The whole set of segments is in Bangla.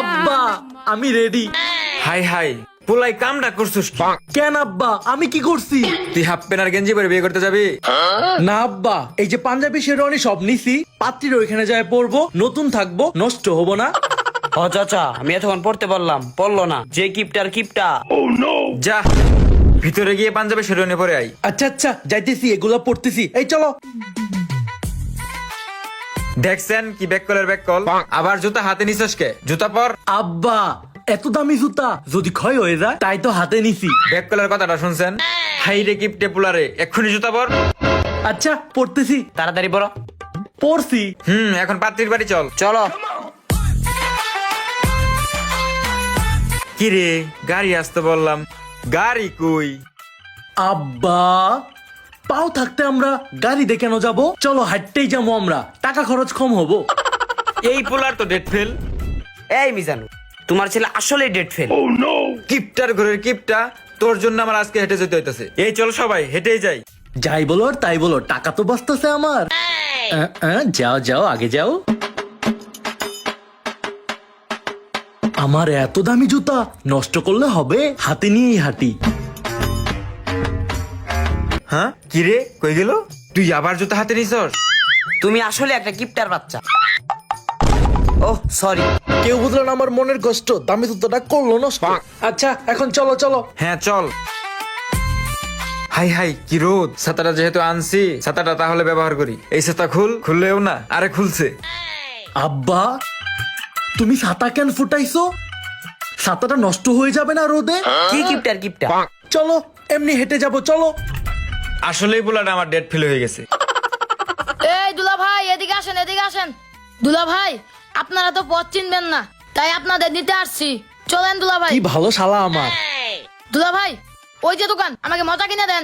আব্বা আমি রেডি। হাই হাই পোলাই কামটা করছিস কি? কেন আব্বা আমি কি করছি? তুই হাফ প্যান্ট আর গেঞ্জি পরে বিয়ে করতে যাবি? না আব্বা, এই যে পাঞ্জাবি শেরওয়ানি সব নিছি, পাত্রীর ওইখানে যায় পরবো, নতুন থাকবো, নষ্ট হবো না। ও চাচা, আমি এতক্ষণ পড়তে পারলাম, পড়লো না। যে কিপটার কিপটা। যা ভিতরে গিয়ে পাঞ্জাবি শেরওয়ানি পরে আই। আচ্ছা আচ্ছা যাইতেছি, এগুলা পড়তেছি। এই চলো। দেখছেন কি ব্যাককলের ব্যাককল? আবার জুতা হাতে নিছস কে? জুতা পর। আব্বা এত দামি জুতা যদি ক্ষয় হয়ে যায় তাই তো হাতে নিছি। ব্যাককলের কথাটা শুনছেন? হাই রে কিপটে পুলারে, এক্ষুনি জুতা পর। আচ্ছা পড়তেছি। তাড়াতাড়ি পড়ো। পড়ছি। এখন পাত্রীর বাড়ি চল। চলো। কি রে গাড়ি আসতে বললাম, গাড়ি কই? আব্বা পাও থাকতে আমরা গাড়িতে কেন যাব? চলো হাঁটতেই যাবো, আমরা টাকা খরচ কম হবো। এই পোলার তো ডেট ফেল। এই মিজানু, তোমার ছেলে আসলে ডেট ফেল। কিপটার ঘরের কিপটা, তোর জন্য আমার আজকে হেঁটে যেতে হইতেছে। এই চল সবাই হেঁটেই যাই। যাই বলো আর তাই বলো, টাকা তো বাঁচতেছে আমার। যাও যাও আগে যাও। আমার এত দামি জুতা নষ্ট করলে হবে, হাতে নিয়েই হাঁটি। হ্যাঁ কি রে কই গেল? তুই আবার জুতা হাতে নিছস? তুমি আসলে একটা কিপটার বাচ্চা। Oh sorry. কেউ বুঝলো না আমার মনের কষ্ট, দামি জুতাটা করলো নষ্ট। আচ্ছা এখন চলো চলো। হ্যাঁ চল। হাই হাই কি রোদ! ছাতাটা যেহেতু আনছি, ছাতাটা তাহলে ব্যবহার করি। এই ছাতা খুললেও না, আরে খুলছে। আব্বা তুমি ছাতা কেন ফুটাইছো? ছাতাটা নষ্ট হয়ে যাবে না রোদে? কি কিপটার কিপটা? চলো এমনি হেঁটে যাবো, চলো। আসলেই পোলাটা আমার ডেট ফেল হয়ে গেছে। এই দুলা ভাই এদিকে আসেন, এদিকে আসেন। দুলা ভাই আপনারা তো পথ চিনবেন না, তাই আপনাদের নিতে আসছি। চলেন দুলা ভাই। কি ভালো শালা আমার। দুলা ভাই ওই যে দোকান, আমাকে মজা কিনে দেন।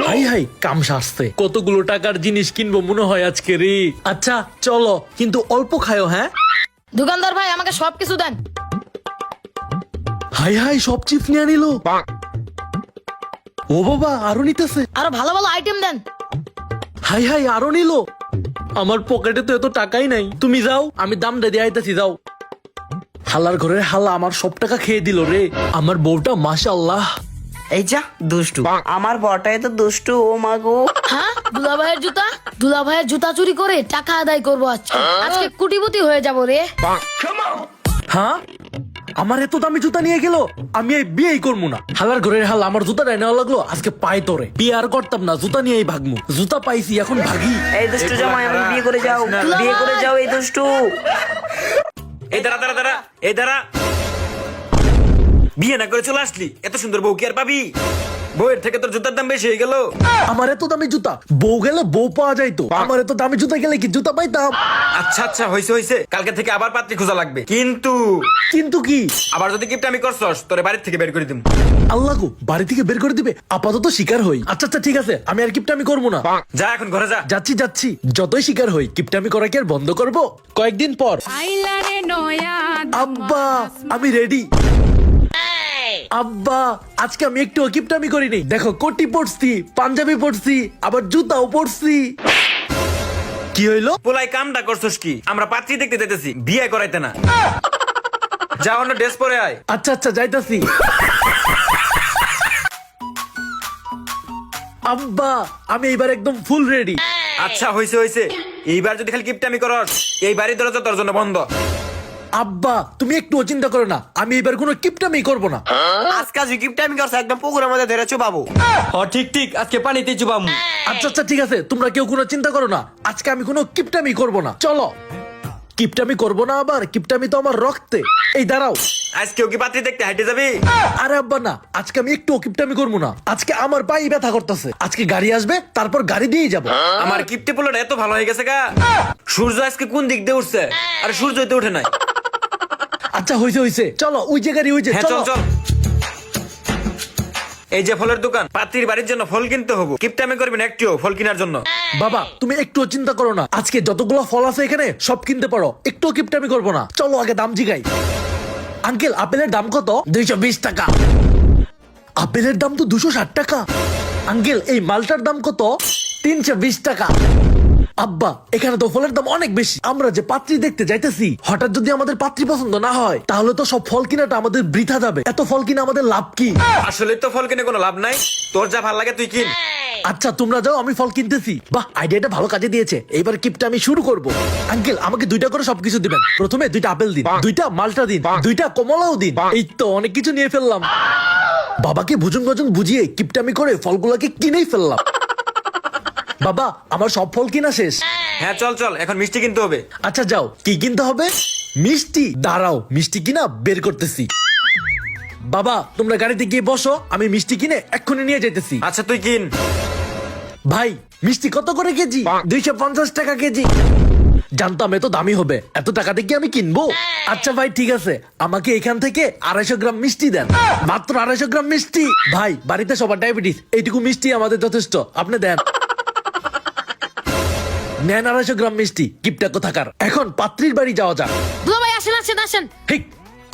হাই হাই কাম সারছে, কতগুলো টাকার জিনিস কিনবো মনে হয় আজকে রে। আচ্ছা চলো, কিন্তু অল্প খায়ো। হ্যাঁ দোকানদার ভাই আমাকে সবকিছু দেন। হাই হাই সব চিপস নিয়ে নিল। ও বাবা আরো নিতেছে। আরো ভালো ভালো আইটেম দেন। হাই হাই আরো নিল। আমার পকেটে তো এত টাকাই নাই। তুমি যাও, আমি দাম দিয়ে আইতাছি, যাও। হালার ঘরের হালা আমার সব টাকা খেয়ে দিল রে। আমার বউটা মাশাআল্লাহ। এই যা দুষ্টু, আমার বটাই তো দুষ্টু। ও মাগো। হ্যাঁ দুলা ভাইয়ের জুতা, দুলা ভাইয়ের জুতা চুরি করে টাকা আদায় করবো আজকে। আজকে কোটিপতি হয়ে যাবো রে। হ্যাঁ আমার এত দামি জুতা নিয়ে গেল, আমি এই বিয়েই করবো না। হালার ঘরের হাল আমার জুতাটা নেওয়া লাগলো, আজকে পায়ে তোরে বিয়ে আর করতাম না, জুতা নিয়েই ভাগমু। জুতা পাইছি এখন ভাগি। এই দুষ্টু জামাই, আমি বিয়ে করে যাও, বিয়ে করে যাও। এই দুষ্টু। এই দাঁড়া দাঁড়া দাঁড়া, এই দাঁড়া। বিয়ে না করে চলে আসলি, এত সুন্দর বউ কি আর পাবি? বউয়ের থেকে তোর জুতার দাম বেশি হয়ে গেল। আমার এত দামি জুতা, বউ গেলে বউ পাওয়া যাইতো, আমার এত দামি জুতা গেলে কি জুতা পাইতাম? আচ্ছা আচ্ছা হইছে হইছে, কালকে থেকে আবার পাত্রী খোঁজা লাগবে। কিন্তু কিন্তু কি? আবার যদি কিপটা আমি করছস, তোরে বাড়ির থেকে বের করে দিম। আল্লাহ গো, বাড়ি থেকে বের করে দিবে? আপাতত শিকার হই। আচ্ছা আচ্ছা ঠিক আছে, আমি আর কিপটামি করবো না। যা এখন ঘরে যা। যাচ্ছি যাচ্ছি, যতই শিকার হই কিপটামি করা কি আর বন্ধ করবো? কয়েকদিন পর। আব্বা আমি রেডি। আব্বা আজকে আমি একটু কিপটামি করিনি। দেখো কোটি পড়ছি, পাঞ্জাবি পড়ছি, আবার জুতাও পড়ছি। কি হইলো? পোলাই কামটা করছস কি? আমরা পাত্রী দেখতে যেতেছি, বিয়ে করাইতে না। যা অন্য ড্রেস পরে আয়। আচ্ছা আচ্ছা যাইতাছি। আব্বা আমি এইবার একদম ফুল রেডি। আচ্ছা হইছে হইছে, এইবার যদি খালি কিপটামি করস, এই বাড়ির দরজা তোর জন্য বন্ধ। আব্বা তুমি একটু চিন্তা করো না, আমি এবার কোনো কিপটামি করবো না। আজকে যে কিপটামি করছে একদম পুকুরের মধ্যে ধরে চুবাবো। ঠিক ঠিক, আজকে পানিতে চুবাম। আচ্ছা আচ্ছা ঠিক আছে, তোমরা কেউ কোনো চিন্তা করো না, আজকে আমি কোনো কিপটামি করবো না। চলো। কিপটামি করবো না আবার? কিপটামি তো আমার রক্তে। এই দাঁড়াও, আজকেও কি পাত্রী দেখতে হাঁটে যাবি? আরে আব্বা না, আজকে আমি একটু কিপটামি করবো না। আজকে আমার পায়ে ব্যথা করতেছে, আজকে গাড়ি আসবে, তারপর গাড়ি দিয়েই যাবো। আমার কিপটে পোলাটা এত ভালো হয়ে গেছে গা। সূর্য আজকে কোন দিক দিয়ে উঠছে? আরে সূর্য তো উঠে নাই। আচ্ছা হইছে হইছে, চলো ওই যে গাড়ি, ওই যে। হ্যাঁ চল চল। এই যে ফলের দোকান, পাত্রীর বাড়ির জন্য ফল কিনতে হবো। কিপটামি করবি না একটিও ফল কেনার জন্য। বাবা তুমি একটু চিন্তা করো না, আজকে যতগুলো ফল আছে এখানে সব কিনতে পারো, একটু কিপটামি করবো না। চলো আগে দাম জিগাই। আঙ্কেল আপেলের দাম কত? 220 টাকা। আপেলের দাম তো 260 টাকা। আঙ্কেল এই মালটার দাম কত? 320 টাকা। আব্বা এখানে তো ফলের দাম অনেক বেশি, আমরা যে পাত্রী দেখতে যাইতেছি হঠাৎ যদি আমাদের পাত্রী পছন্দ না হয় তাহলে তো সব ফল কিনাটা আমাদের বৃথা যাবে। এত ফল কিনে আমাদের লাভ কি? আসলে তো ফল কিনে কোনো লাভ নাই, তোর যা ভাল লাগে তুই কিন। আচ্ছা তোমরা যাও, আমি ফল কিনতেছি। বাহ, আইডিয়াটা ভালো কাজে দিয়েছে। এইবার কিপটা আমি শুরু করব। আঙ্কেল আমাকে 2টা করে সবকিছু দিবেন। প্রথমে 2টা আপেল দিন, 2টা মালটা দিন, 2টা কমলাও দিন। এই তো অনেক কিছু নিয়ে ফেললাম। বাবাকে ভুজুং গজুং বুঝিয়ে কিপটামি করে ফলগুলোকে কিনেই ফেললাম। বাবা আমার সব ফল কিনা শেষ। হ্যাঁ চল চল, এখন মিষ্টি কিনতে হবে। আচ্ছা যাও, কি কিনতে হবে? মিষ্টি? দাঁড়াও, মিষ্টি কিনা বের করতেছি। বাবা তোমরা গাড়িতে গিয়ে বসো, আমি মিষ্টি কিনে এক্ষুনি নিয়ে যাইতেছি। আচ্ছা তুই কিন। ভাই মিষ্টি কত করে কেজি? 250 টাকা কেজি। জানতাম এত দামি হবে, এত টাকা দিয়ে কি আমি কিনবো? আচ্ছা ভাই ঠিক আছে, আমাকে এখান থেকে 250 গ্রাম মিষ্টি দেন। মাত্র 250 গ্রাম মিষ্টি? ভাই বাড়িতে সবার ডায়াবেটিস, এইটুকু মিষ্টি আমাদের যথেষ্ট, আপনি দেন। নেন 250 গ্রাম মিষ্টি, কিপটা কোথাকার। এখন পাত্রীর বাড়ি যাওয়া যাক। দুলাভাই আসেন আসেন আসেন। ঠিক,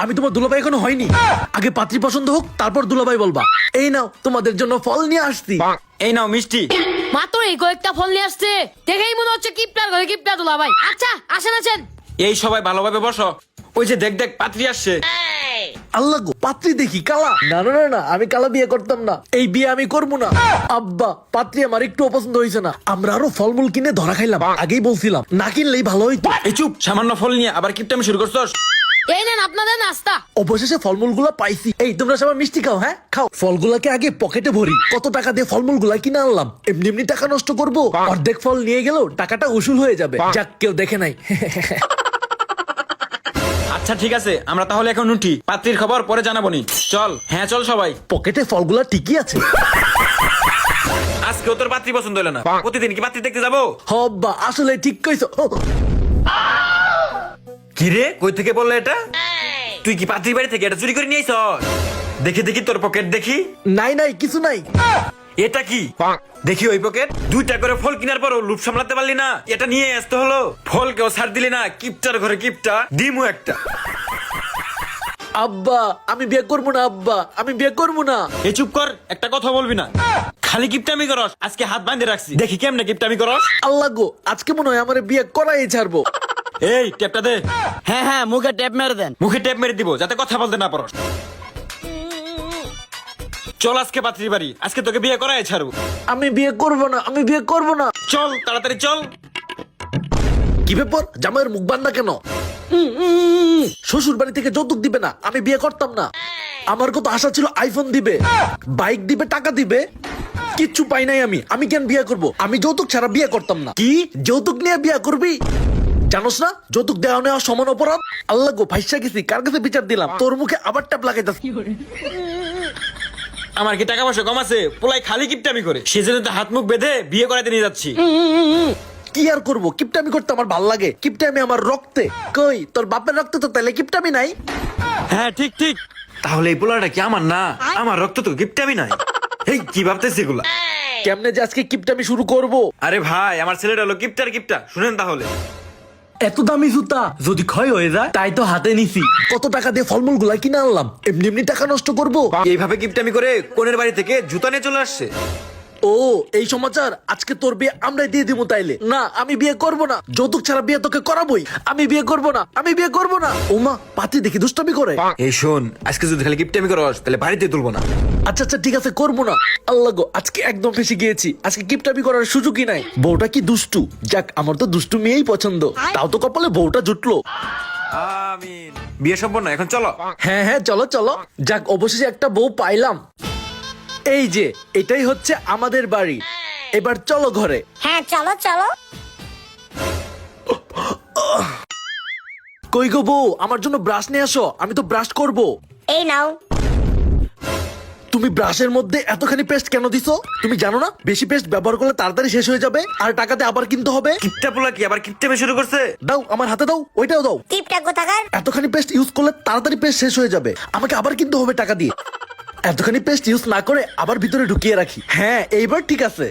আমি তোমার দুলাভাই এখনো হয়নি, আগে পাত্রী পছন্দ হোক তারপর দুলাভাই বলবা। এই নাও তোমাদের জন্য ফল নিয়ে আসছি। এই নাও মিষ্টি। মাত্র এই কয়েকটা ফল নিয়ে আসছে, দেখেই মনে হচ্ছে কিপটার ঘরে কিপটা দুলাভাই। আচ্ছা আসেন আসেন। এই সবাই ভালোভাবে বসো। ওই যে দেখ দেখ পাত্রী আসছে। আল্লাহ গো, পাত্রী দেখি কালা। না না না না, আমি কালা বিয়ে করতাম না, এই বিয়ে আমি করবো না। আব্বা পাত্রী আমার একটু পছন্দ হয়েছে না, আমরা আরো ফলমূল কিনে ধরা খাইলাম, আগেই বলছিলাম না কিনলেই ভালো হইতো। এই চুপ, সামান্য ফল নিয়ে আবার কিপটামি শুরু করছস? এই নেন আপনাদের নাস্তা। অবশেষে ফলমূল গুলা পাইছি। এই তোমরা সবাই মিষ্টি খাও, হ্যাঁ খাও। ফলগুলাকে আগে পকেটে ভরি। কত টাকা দিয়ে ফলমূল গুলা কিনে আনলাম, এমনি এমনি টাকা নষ্ট করবো? অর্ধেক ফল নিয়ে গেলেও টাকাটা উসুল হয়ে যাবে। যাক কেউ দেখে নাই। আচ্ছা ঠিক আছে, আমরা তাহলে এখন উঠি, পাত্রীর খবর পরে জানাবনি। চল। হ্যাঁ চল সবাই। পকেটে ফলগুলা ঠিকই আছে। আজকেও তোর পাত্রী পছন্দ হলো না, প্রতিদিন কি পাত্রী দেখতে যাবো? হব্বা আসলে ঠিক কইছো। কি রে, কই থেকে বললে এটা? তুই কি পাত্রীর বাড়ি থেকে এটা চুরি করে নিয়ে আইছস? দেখি দেখি তোর পকেট দেখি। নাই নাই কিছু নাই। এটা কি দেখি ওই পকেট? 2টা করে ফল কেনার পরও লুপ সামলাতে পারলি না, এটা নিয়ে আসতে হলো। ফল কেউ ছাড় দিলি না, কিপটার ঘরে কিপটা, দিমু একটা। আব্বা আমি বিয়ে করবো না, আব্বা আমি বিয়ে করবো না। এ চুপ কর, একটা কথা বলবি না, খালি কিপটামি করস। আজকে হাত বাঁধে রাখছি, দেখি কেমনে কিপটামি করস। আল্লাহ গো, আজকে মনে হয় আমার বিয়ে করাই ছাড়বো। এই টেপটা দে। হ্যাঁ হ্যাঁ, মুখে ট্যাপ মেরে দেন। মুখে টেপ মেরে দিব যাতে কথা বলতে না পারস। চল আজকে পাত্রীর বাড়ি, আজকে তোকে বিয়ে করাই ছাড়বো। আমি বিয়ে করবো না, আমি বিয়ে করবো না। চল তাড়াতাড়ি চল। কি ব্যাপার, জামাইয়ের মুখ বান্ধা কেন? শ্বশুর বাড়ি থেকে যৌতুক দিবে না, আমি বিয়ে করতাম না। আমার কত আশা ছিল আইফোন দিবে, বাইক দিবে, টাকা দিবে, কিচ্ছু পাই নাই। আমি কেন বিয়ে করব? আমি যৌতুক ছাড়া বিয়ে করতাম না। কি যৌতুক নিয়ে বিয়ে করবি? জানোস না যৌতুক দেওয়া নেওয়া সমান অপরাধ? আল্লাহ গো, ফাইসা গেছি, কার কাছে বিচার দিলাম? তোর মুখে আবার ট্যাপ লাগাইতাছি। আমার কি টাকা পয়সা কম আছে? পোলাই খালি কিপটামি করে, সেজন্য তো হাত মুখ বেঁধে বিয়ে করাতে নিয়ে যাচ্ছি। কি আর করবো, কিপটামি করতে আমার ভাল লাগে। কিপটামি আমার রক্তে। কই তোর বাপের রক্তে তো তাহলে কিপটামি নাই? হ্যাঁ ঠিক ঠিক। তাহলে এই পোলাটা কি আমার না? আমার রক্ত তো কিপটামি নাই। এই কি ভাবতেছি এগুলা? কেমনে যে আজকে কিপটামি শুরু করব? আরে ভাই, আমার ছেলেটা হলো কিপটার কিপটা, শুনেন তাহলে। এত দামি জুতা যদি ক্ষয় হয়ে যায় তাই তো হাতে নিছি। কত টাকা দিয়ে ফলমূল গুলা কিনে আনলাম, এমনি এমনি টাকা নষ্ট করবো? এইভাবে কিপটামি করে কোনের বাড়ি থেকে জুতা নিয়ে চলে আসছে। ও এই সমাচার, আজকে তোর বিয়ে আমরাই দিয়ে দিব তাইলে। না আমি বিয়ে করব না, যৌতুক ছাড়া বিয়ে তোকে করাবোই। আমি বিয়ে করব না, আমি বিয়ে করব না। ওমা পাতি দেখি দুষ্টামি করে। এই শোন, আজকে যদি খালি কিপটামি করস তাহলে বাড়িতে তুলবো না। আচ্ছা আচ্ছা ঠিক আছে, করবো না। আল্লাহ গো, আজকে একদম ফেসে গিয়েছি, আজকে কিপটামি করার সুযোগই নাই। বউটা কি দুষ্টু, যাক আমার তো দুষ্টু মেয়েই পছন্দ। তাও তো কপালে বউটা জুটলো। আমিন। বিয়ে সম্পন্ন, এখন চলো। হ্যাঁ হ্যাঁ চলো চলো। যাক অবশেষে একটা বউ পাইলাম। এই যে এটাই হচ্ছে আমাদের বাড়ি, এবার চলো ঘরে। হ্যাঁ চলো চলো। কই গো বউ, আমার জন্য ব্রাশ নিয়ে আসো, আমি তো ব্রাশ করব। এই নাও। তুমি ব্রাশের মধ্যে এতখানি পেস্ট কেন দিছো? তুমি জানো না বেশি পেস্ট ব্যবহার করলে তাড়াতাড়ি শেষ হয়ে যাবে, আর টাকাতে আবার কিনতে হবে। কিপটা পোলা কি আবার কিপটামি শুরু করছে? দাও আমার হাতে দাও, ওইটাও দাও। টিপটা কোথাকার? এতখানি পেস্ট ইউজ করলে তাড়াতাড়ি পেস্ট শেষ হয়ে যাবে, আমাকে আবার কিনতে হবে টাকা দিয়ে। এতখানি পেস্ট ইউজ না করে আবার ভিতরে ঢুকিয়ে রাখি। হ্যাঁ এইবার ঠিক আছে।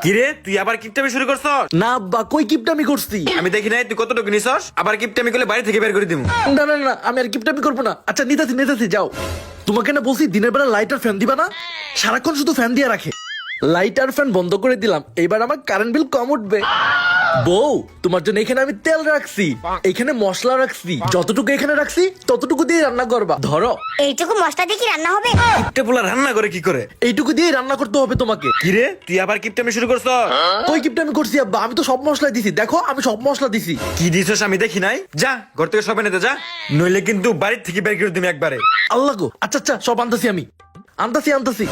কিরে, তুই আবার কিপটামি শুরু করছস? না বা কই কিপটামি করছি? আমি দেখি নাই তুই কতটুকু নিছস। আবার কিপটামি করলে বাড়ি থেকে বের করে দিমু। না না না, আমি আর কিপটামি করবো না। আচ্ছা নিতাছি নিতাছি, যাও। তোমাকে না বলছি দিনের বেলা লাইট আর ফ্যান দিবা না, সারাক্ষণ শুধু ফ্যান দিয়ে রাখে। লাইট আর ফ্যান বন্ধ করে দিলাম, এবার আমার কারেন্ট বিল কম উঠবে। বউ, তোমার জন্য এখানে আমি তেল রাখছি, এখানে মশলা রাখছি, যতটুকু এখানে রাখছি ততটুকু দিয়ে রান্না করবা। ধরো, এইটুকু মশলা দিয়ে কি রান্না হবে? কিপটে পোলা রান্না করে কি করে? এইটুকু দিয়ে রান্না করতে হবে তোমাকে। কিরে তুই আবার কিপটামি শুরু করছ? কই কিপটা আমি করছি আব্বা, আমি তো সব মশলা দিছি, দেখো আমি সব মশলা দিছি। কি দিছস আমি দেখি নাই। যা ঘর থেকে সব এনে দে যা, নইলে কিন্তু বাড়ির থেকে বের করে দিবি একবারে। আল্লাহ গো, আচ্ছা আচ্ছা সব আনতাছি আমি, আনতাছি।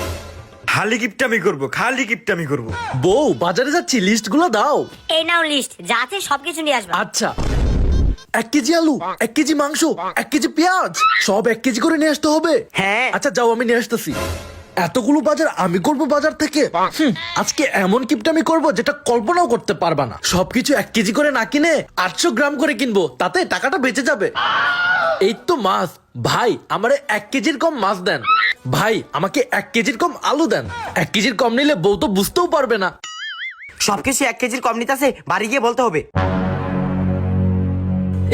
খালি কিপটামি করব, খালি কিপটামি করব। বউ, বাজারে যাচ্ছি, লিস্ট গুলো দাও। এই নাও লিস্ট, যা আছে সবকিছু নিয়ে আসবা। আচ্ছা, 1 কেজি আলু, 1 কেজি মাংস, 1 কেজি পেঁয়াজ, সব 1 কেজি করে নিয়ে আসতে হবে। হ্যাঁ। আচ্ছা যাও, আমি নিয়ে আসতেছি। এতগুলো বাজার আমি করব বাজার থেকে? আজকে এমন কিপটামি করব যেটা কল্পনাও করতে পারবা না। সবকিছু 1 কেজি করে না কিনে 800 গ্রাম করে কিনবো, তাতে টাকাটা বেঁচে যাবে। এই তো মাছ, ভাই আমারে 1 কেজির কম মাছ দেন। ভাই আমাকে 1 কেজির কম আলু দেন। 1 কেজির কম নিলে বউ তো বুঝতেও পারবে না। সবকিছু 1 কেজির কম নিতেছে, বাড়ি গিয়ে বলতে হবে।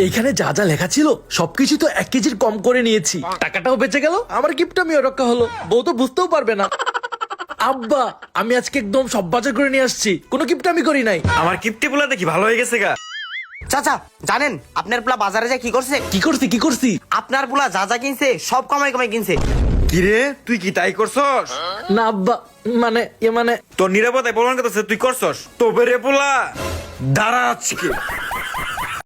এইখানে যা যা লেখা ছিল সবকিছু তো 1 কেজির কম করে নিয়েছি, টাকাটাও বেঁচে গেল, আমার গিফটটামিও রক্ষা হলো, বউ তো বুঝতেও পারবে না। আব্বা, আমি আজকে একদম সব বাজার করে নিয়ে আসছি, কোনো গিফটামি করি নাই। আমার কিপটে পোলা দেখি ভালো হয়ে গেছে গা। চাচা জানেন আপনার পোলা বাজারে যায় কি করছে? কি করছি? আপনার পোলা যা যা কিনছে সব কমাই কমাই কিনছে। কিরে তুই কি তাই করছস? না আব্বা, মানে তোর নিরাপত্তায় প্রমাণ করতেছে তুই করছস। তো বেরে পোলা দাঁড়া আজকে।